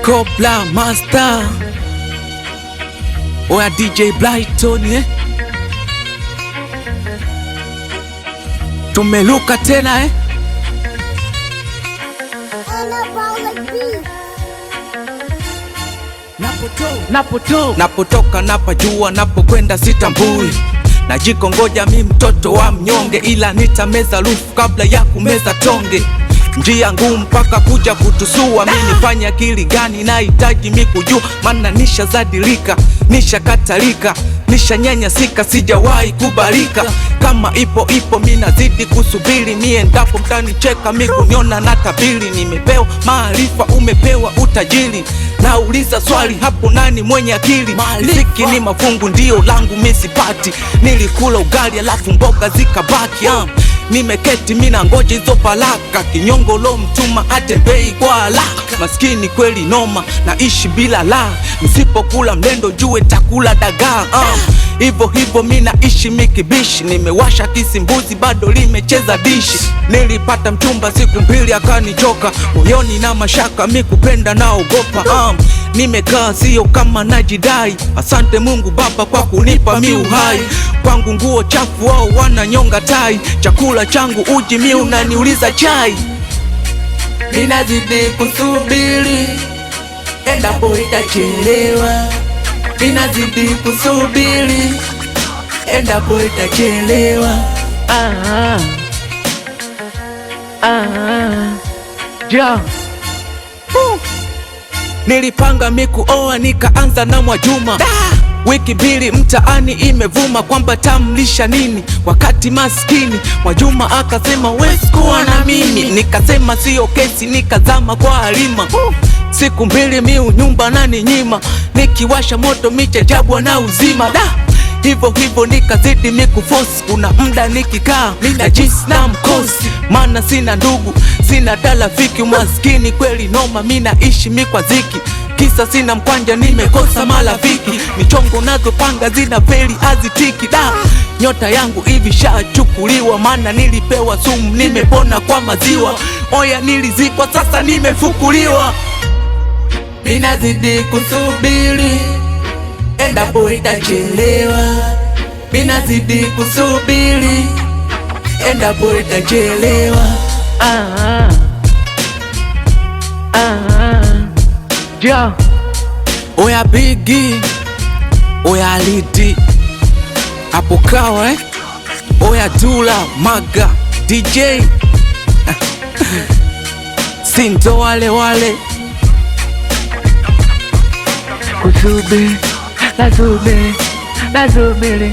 Cobra Master. Oya DJ Brighton Tumeluka tena Napotoka napajua, napokwenda sitambui. Najikongoja mi mtoto wa mnyonge, ila nitameza rufu kabla ya kumeza tonge. Njia ngumu mpaka kuja kutusua, mi nifanya akili gani nahitaji mi kujua. Mana nisha zadilika, nisha katalika, nisha nyanyasika, sijawahi kubalika. Kama ipo mi nazidi kusubiri, mie endapo mtanicheka mi kuniona na tabili. Nimepewa maarifa, umepewa utajiri, nauliza swali hapo nani mwenye akili? Riziki ni mafungu, ndio langu mi sipati. Nilikula ugali alafu mboga zikabaki. Nimeketi mina ngoja hizo palaka, kinyongo lo mtuma atembei kwa haraka. Maskini kweli noma, naishi bila la, nisipokula mlendo jue takula dagaa. Hivo mina ishi mikibishi, nimewasha kisimbuzi bado limecheza dishi. Nilipata mchumba siku mbili akanichoka, moyoni na mashaka mi kupenda naogopa. Nimekaa sio kama najidai, asante Mungu Baba kwa kunipa mi uhai. Kwangu nguo chafu wao wananyonga tai, chakula changu uji mi unaniuliza chai. Ninazidi kusubiri, endapo itachelewa. Ninazidi kusubiri, endapo itachelewa. Nilipanga mikuoa nikaanza na Mwajuma. Wiki mbili mtaani imevuma kwamba tamlisha nini wakati maskini. Mwajuma akasema wezi kuwa na mimi, nikasema sio kesi, nikazama kwa Halima. Siku mbili miu nyumba nani nyima, nikiwasha moto michajabwa na uzima. Hivo nikazidi mikufosi, kuna mda nikikaa mina jisi na mkosi. Mana sina ndugu, sina talafiki, maskini kweli noma, mina ishi mikwa ziki. Kisa sina mkwanja, nimekosa marafiki, michongo nazo panga zina feli azitiki. Nyota yangu hivi shachukuliwa, mana nilipewa sumu, nimepona kwa maziwa. Oya nilizikwa sasa nimefukuliwa. Minazidi kusubiri, endapo itachelewa. Minazidi kusubiri, endapo itachelewa. Oya Biggie, oya Lidi, hapo kawa Oya Dula, Maga, DJ Sinto wale Kusubiri, nasubiri